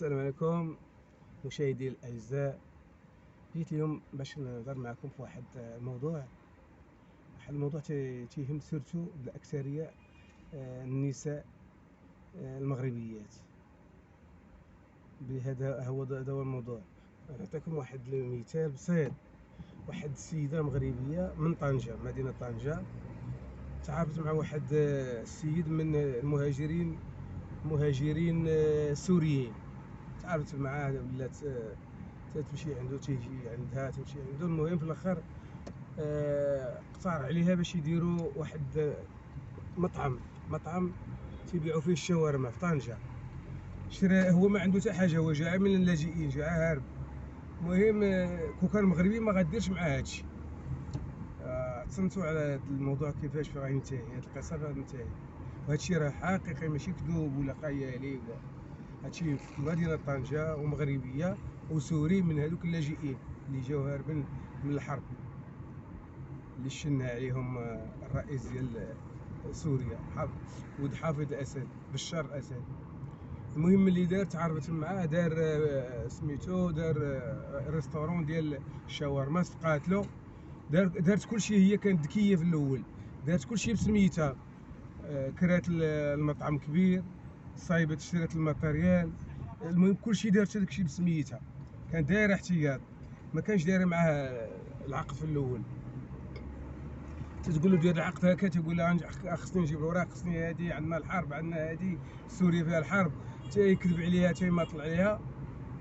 السلام عليكم مشاهدي الاعزاء. جيت اليوم باش نهضر معكم في واحد الموضوع تيهم سيرتو الاكثريه، النساء المغربيات. بهذا هو الموضوع. نعطيكم واحد المثال بسيط. واحد السيده مغربيه من طنجه، مدينه طنجه، تعرفت مع واحد السيد من المهاجرين سوريين. تعرفت معاه، ولات تمشي عنده، تيجي عندها، تمشي عنده. المهم في الاخر اقترح عليها باش يديروا واحد مطعم تيبيعوا فيه الشاورما في طنجة. شرا هو ما عنده حتى حاجه، هو جاي من اللاجئين، جاي هارب. المهم كون كان مغربي ما غاديرش معاه هادشي. تصنتوا على هذا الموضوع كيفاش غينتهي، هاد القصه غتنتهي. وهادشي راه حقيقي، ماشي كذوب ولا خيالي ولا هادشي في مدينة طنجة، ومغربية وسوري من هذوك اللاجئين اللي جاو هاربين من الحرب اللي شنا عليهم الرئيس ديال سوريا ولد حافظ الأسد، بشار الأسد. المهم اللي دار، تعرفت معاه، دار سميتو، دار ريستورون ديال الشاورما، تقاتلو. دارت كلشي، هي كانت ذكيه في الاول، دارت كلشي بسميتها. كرات المطعم كبير، صايبت، شرات الماتريال. المهم كلشي دارت داكشي بسميتها، كان دايره احتياط، ما كانش دايره معاه العقد في الاول. تتقول له دير العقد هكا، تيقول لها خصني نجيب الاوراق، خصني هادي، عندنا الحرب، عندنا هادي، سوريا فيها الحرب، تيكذب عليها، تيماطل عليها.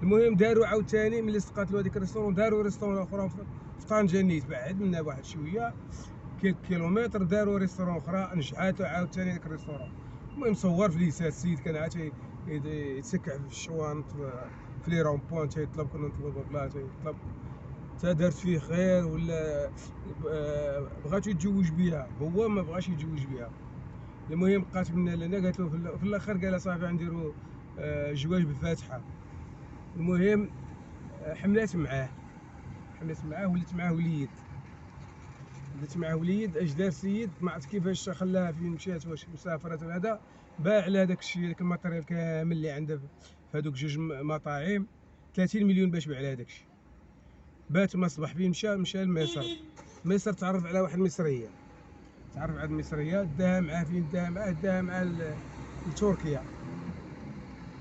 المهم داروا عاوتاني ملي استقاتلوا هذيك الريستورون، داروا ريستورون اخرى في طنجة نيت، بعد منا بواحد شويه كيلومتر، داروا ريستورون اخرى، نجحات عاوتاني ديك الريستورون. المهم صور في ليسات، السيد كان عاد يتسكع في الشوانط، في لي رومبوان، تيطلب، كنا نطلبوا بلا، تيطلب. تا دارت فيه خير ولا بغات يتزوج بها، هو ما بغاش يتزوج بها. المهم بقات من لنا، قالت له في الاخر، قال صافي غنديروا جواج بالفاتحه. المهم حملات معاه، ولات معاه وليد. اش دار السيد ما عرفت كيفاش، خلاها فين مشات، واش مسافرت ولا هذا، باع على داك الشيء، داك الماتيريال كامل اللي عنده في هذوك جوج مطاعم، 30 مليون باش باع على هذاك الشيء. بات ما صبح فين، مشى لمصر، تعرف على واحد المصريه، داها معاه فين، داها معاه لتركيا.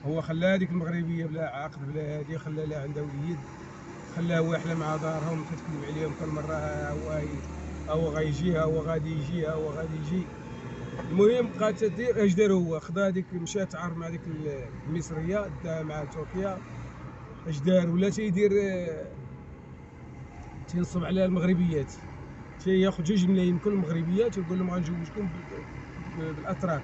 هو خلى هذيك المغربيه بلا عقد بلا هادي، خلى لها عندها وليد، خلاها هو يحلم مع دارهم، تتكذب عليهم كل مره، هو غيجي، هو غادي يجي. المهم بقات تدير. اش دار هو، خدا هذيك، مشى تعرف مع ديك المصريه، داها مع تركيا. اش دار، ولا تيدير تينصب على المغربيات، تياخذ 2 ملايين كل مغربيه، تيقول لهم غنجوجكم بالاتراك.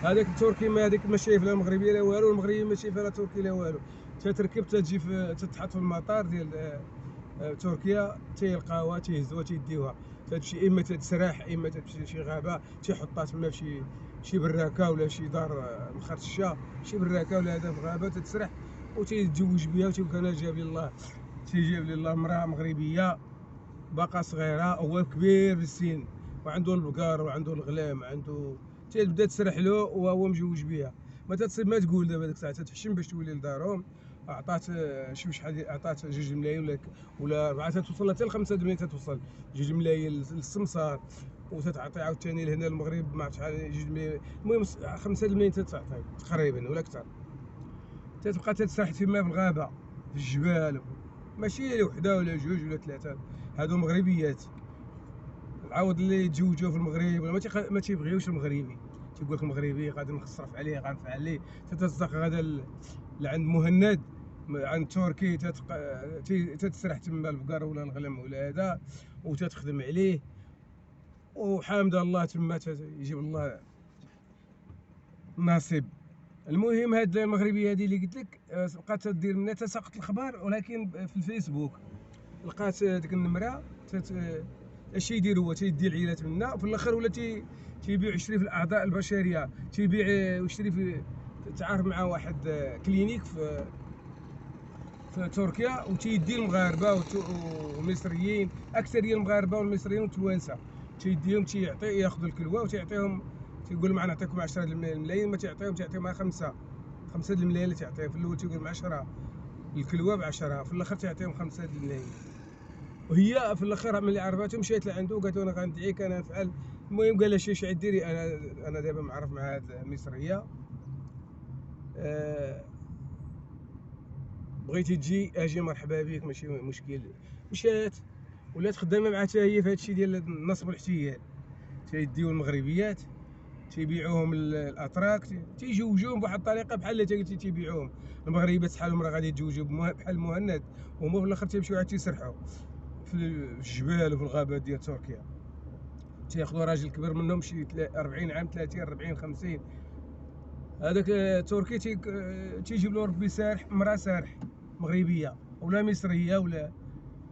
هذاك التركي ما شايف لا مغربيه لا والو، المغربي ما شايف لا تركي لا والو. تتركب، تجي تتحط في المطار ديال تركيا، تيلقاوها، تيهزوها، تيديوها، تمشي اما تتسرح، اما تمشي لشي غابه، تيحطها تما في شي براكه ولا شي دار مخرشه، شي براكه ولا هذا، في غابه تتسرح، وتيتزوج بها، وتيقول انا جاب لي الله مراه مغربيه باقا صغيره، هو كبير في السن، وعنده البقر وعنده الغلام، تبدا تسرح له وهو مجوج بها. ما تتصيب ما تقول دابا ديك الساعه، تتحشم باش تولي لدارهم. عطات شوف شحال، عطات 2 ملايين ولا 4، توصل حتى ل 5 ملايين، تتوصل 2 ملايين للسمسار، وتتعطي عاوتاني لهنا المغرب ما عرفت شحال، 2 ملايين. المهم 5 ملايين تتعطي تقريبا ولا اكثر. تتبقى تتسرح تما في الغابه، في الجبال، ماشي وحده ولا جوج ولا ثلاثه، هادو مغربيات. العوض اللي يتزوجوا في المغرب ولا ما تيبغيوش المغربي، تيقول لك المغربي غادي نصرف عليه، غنفعل ليه. تتصدق غدا لعند مهند، عند تركي، تتسرح تما البقر ولا الغنم ولا هذا، وتتخدم عليه، وحامد الله تما يجيب الله النصيب. المهم هاد المغربيه هذه اللي قلت لك، بقات تدير منها، تساقط الخبر، ولكن في الفيسبوك لقات ديك النمره، اش يدير هو، تيدي العيالات منا، وفي الاخر ولا تيبيع، يشري في الاعضاء البشريه، تيبيع ويشري في، تعارف مع واحد كلينيك في تركيا، وتيدي المغاربه والمصريين، اكثريه المغاربه والمصريين والتوانسه، تيديهم، ياخذ الكلوه، وتيعطيهم، تيقول لهم انا نعطيكم 10 ملايين، ما تيعطيهم 5 5 الملايين اللي تعطيهم. في الاول تيقول 10 الكلوه ب10، في الاخر تعطيهم 5 الملايين. وهي في الاخر ملي عرفتو مشات لعندو وقالت له انا غندعيك انا نفعل. المهم قال لها شي عاد ديري، انا دابا معرف مع هاد المصريه، بغيتي تجي اجي مرحبا بك ماشي مشكل. مشات ولات خدامه مع حتى هي في هادشي ديال النصب والاحتيال. تيديو المغربيات تيبيعوهم الاتراك، تيجوجوهم بواحد الطريقه بحال اللي قلتي تيبيعوهم. المغربيات شحالهم راه غادي يتزوجوا بحال المهند، وهما في الاخر تيمشيو عاد تيسرحوا في الجبال وفي الغابات ديال تركيا. تياخذوا راجل كبر منهم شي 40 عام، 30 40 50. هذاك تركي تيجيب له ربي سارح، مراه سارح مغربيه ولا مصريه، ولا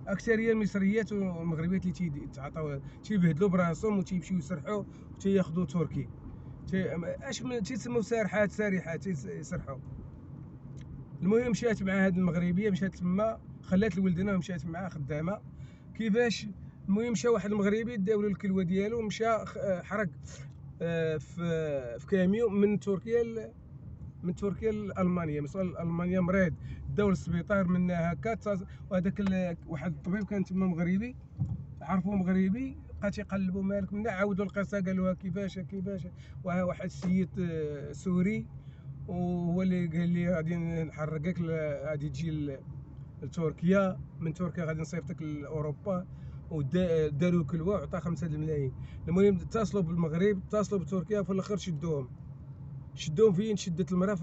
اكثريه المصريات والمغربيات اللي تيتعاطاو تيبهدلوا براسهم وتيمشيو يسرحوا وتياخذوا تركي. اش تيسموا سارحات سارحات تيسرحوا. المهم مشات مع هاد المغربيه، مشات تما خلات الولدنا ومشات معاه خدامه. كيفاش؟ المهم مشى واحد المغربي داو له الكلوه ديالو، مشى حرق في كاميون من تركيا لالمانيا. وصل لالمانيا مريض، داو للسبيطار منا هكا. وهذاك واحد الطبيب كان تما مغربي، عرفوا مغربي، بقى تيقلبوا مالك منا، عاودوا القصه قالوها كيفاش. وها واحد السيد سوري وهو اللي قال لي غادي نحرقك، غادي تجي لتركيا، من تركيا غادي نصيفطك لاوروبا. وداروا الكلوه وعطاه 5 الملايين. المهم اتصلوا بالمغرب، اتصلوا بتركيا، في الاخر شدوهم فين؟ شدت المراه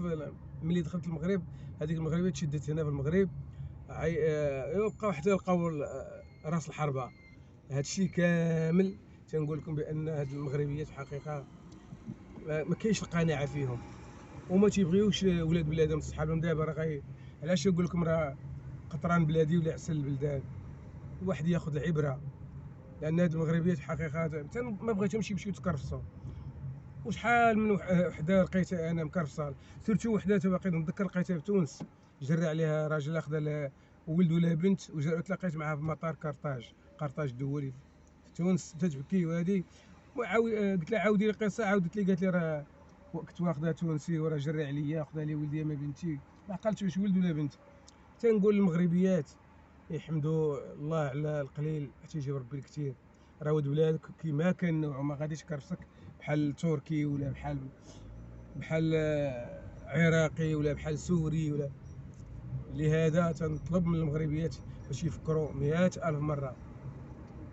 ملي دخلت المغرب. هذيك المغربيه تشدت هنا في المغرب. بقاو حتى لقاو راس الحربه. هادشي كامل تنقول لكم بان هاد المغربيات في الحقيقه ما كاينش القناعه فيهم، وما تيبغيوش ولاد بلادهم صحابهم. دابا راه علاش نقول لكم راه قطران بلادي ولا عسل البلدان، الواحد ياخذ العبره. لان هاد المغربيات حقيقه ما بغيتهمش يمشيو يتكرفصوا. وشحال من وحده لقيتها انا مكرفصه، سيرتو وحده باقي نتذكر لقيتها في تونس، جرى عليها راجل اخذ ولد ولا بنت، وتلاقيت معها في مطار قرطاج الدولي في تونس، تتبكي. وهذه قلت لها عاودي لي القصه، عاودت لي قالت لي راه كنت واخدها تونسي وراه جرى عليا، خذها لي ولدي ما بنتي، ما عقلتش واش ولد ولا بنت. تنقول للمغربيات يحمدوا الله على القليل تيجيب ربي الكثير. راه ولد بلادك كيما كان نوع، ما غاديش يكرفسك بحال تركي ولا بحال عراقي ولا بحال سوري ولا. لهذا تنطلب من المغربيات باش يفكروا 100,000 مره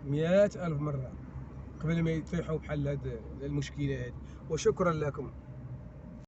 100,000 مره قبل ما يطيحوا بحال هاد المشكله هذه. وشكرا لكم.